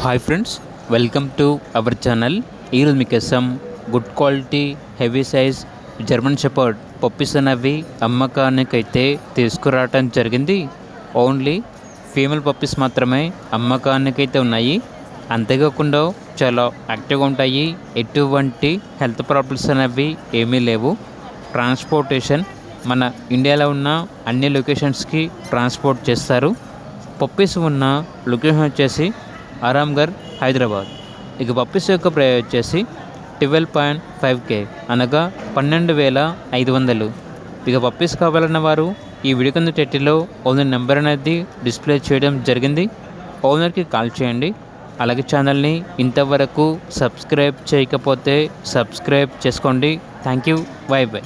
Hi friends, welcome to our channel. ఈరోజు మీకోసం good quality heavy size German shepherd puppies అనేవి అమ్మకానికైతే తీసుకురావటం జరిగింది. ఓన్లీ ఫీమేల్ పప్పీస్ మాత్రమే అమ్మకానికైతే ఉన్నాయి. అంతేకాకుండా చాలా యాక్టివ్గా ఉంటాయి. ఎటువంటి హెల్త్ ప్రాబ్లమ్స్ అనేవి ఏమీ లేవు. ట్రాన్స్పోర్టేషన్ మన ఇండియాలో ఉన్న అన్ని లొకేషన్స్కి ట్రాన్స్పోర్ట్ చేస్తారు. పప్పీస్ ఉన్న లొకేషన్ వచ్చేసి ఆరాంఘర్, హైదరాబాద్. ఇక పప్పీస్ యొక్క ప్రైస్ వచ్చేసి 12.5K అనగా 12,500. ఇక పప్పీస్ కావాలన్న వారు ఈ వీడియో కింద టైటిల్లో ఓనర్ నెంబర్ అనేది డిస్ప్లే చేయడం జరిగింది. ఓనర్కి కాల్ చేయండి. అలాగే ఛానల్ని ఇంతవరకు సబ్స్క్రైబ్ చేయకపోతే సబ్స్క్రైబ్ చేసుకోండి. Thank you. By by.